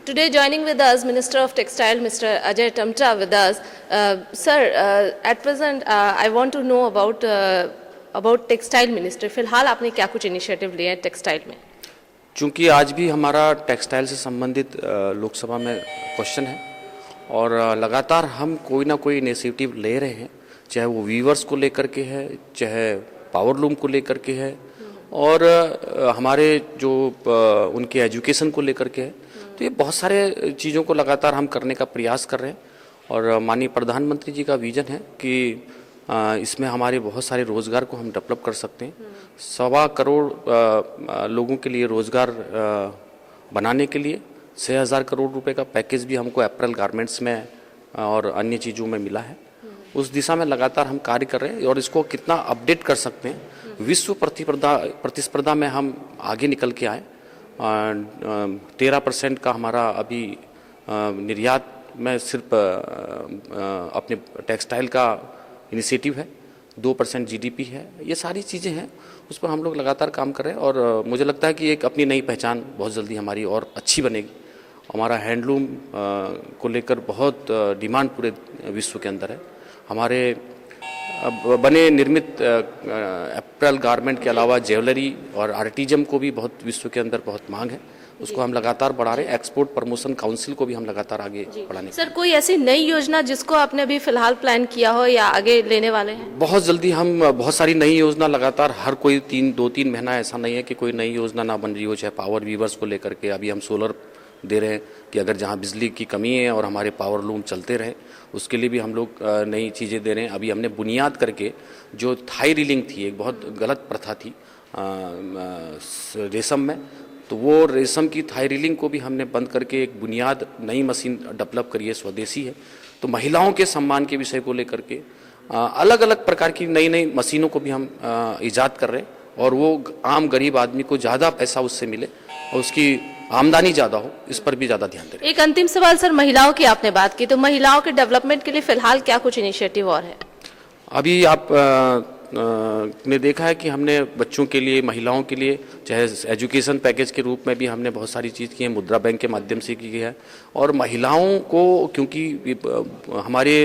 Today joining with us, Minister of Textile, Mr. Ajay Tamta with us. Sir, at present, I want to know about textile minister. फिलहाल आपने क्या कुछ initiative लिए हैं textile में? चूँकि आज भी हमारा टेक्सटाइल से संबंधित लोकसभा में क्वेश्चन है और लगातार हम कोई ना कोई इनिशिएटिव ले रहे हैं, चाहे वो वीवर्स को लेकर के है, चाहे पावर लूम को लेकर के है और हमारे जो उनके एजुकेशन को लेकर के है। तो ये बहुत सारे चीज़ों को लगातार हम करने का प्रयास कर रहे हैं और माननीय प्रधानमंत्री जी का विजन है कि इसमें हमारे बहुत सारे रोज़गार को हम डेवलप कर सकते हैं। 1.25 करोड़ लोगों के लिए रोज़गार बनाने के लिए 6,000 करोड़ रुपए का पैकेज भी हमको अप्रैल गारमेंट्स में और अन्य चीज़ों में मिला है। उस दिशा में लगातार हम कार्य कर रहे हैं और इसको कितना अपडेट कर सकते हैं। विश्व प्रतिस्पर्धा में हम आगे निकल के आए। 13% का हमारा अभी निर्यात में सिर्फ अपने टेक्सटाइल का इनिशिएटिव है, 2% जीडीपी है। ये सारी चीज़ें हैं, उस पर हम लोग लगातार काम कर रहे हैं और मुझे लगता है कि एक अपनी नई पहचान बहुत जल्दी हमारी और अच्छी बनेगी। हमारा हैंडलूम को लेकर बहुत डिमांड पूरे विश्व के अंदर है। हमारे बने निर्मित अप्रैल गारमेंट के अलावा ज्वेलरी और आर्टिजम को भी बहुत विश्व के अंदर बहुत मांग है। उसको हम लगातार बढ़ा रहे हैं। एक्सपोर्ट प्रमोशन काउंसिल को भी हम लगातार आगे बढ़ाने। सर, कोई ऐसी नई योजना जिसको आपने अभी फिलहाल प्लान किया हो या आगे लेने वाले हैं? बहुत जल्दी हम बहुत सारी नई योजना लगातार हर कोई 2-3 महीना ऐसा नहीं है कि कोई नई योजना ना बन रही हो। चाहे पावर वीवर्स को लेकर के अभी हम सोलर दे रहे हैं कि अगर जहाँ बिजली की कमी है और हमारे पावर लूम चलते रहे, उसके लिए भी हम लोग नई चीज़ें दे रहे हैं। अभी हमने बुनियाद करके जो थाई रीलिंग थी, एक बहुत गलत प्रथा थी रेशम में, तो वो रेशम की थाई रीलिंग को भी हमने बंद करके एक बुनियाद नई मशीन डेवलप करी है, स्वदेशी है। तो महिलाओं के सम्मान के विषय को लेकर के अलग अलग प्रकार की नई नई मशीनों को भी हम ईजाद कर रहे हैं और वो आम गरीब आदमी को ज़्यादा पैसा उससे मिले और उसकी आमदनी ज़्यादा हो, इस पर भी ज़्यादा ध्यान दें। एक अंतिम सवाल सर, महिलाओं की आपने बात की, तो महिलाओं के डेवलपमेंट के लिए फिलहाल क्या कुछ इनिशिएटिव और है? अभी आप ने देखा है कि हमने बच्चों के लिए, महिलाओं के लिए, चाहे एजुकेशन पैकेज के रूप में भी हमने बहुत सारी चीज़ की है, मुद्रा बैंक के माध्यम से की है। और महिलाओं को, क्योंकि हमारे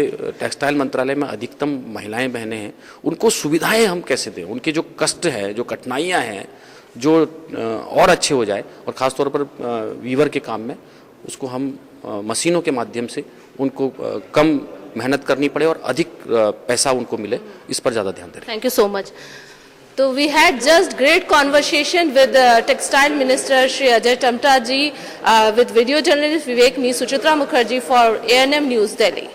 टेक्सटाइल मंत्रालय में अधिकतम महिलाएं बहनें हैं, उनको सुविधाएं हम कैसे दें, उनके जो कष्ट है, जो कठिनाइयाँ हैं, जो और अच्छे हो जाए और ख़ासतौर पर वीवर के काम में उसको हम मशीनों के माध्यम से उनको कम मेहनत करनी पड़े और अधिक पैसा उनको मिले, इस पर ज़्यादा ध्यान दें। Thank you so much. तो we had just great conversation with textile minister Shri Ajay Tamta ji, with video journalist Vivek me, Suchitra Mukherjee for ANM news Delhi.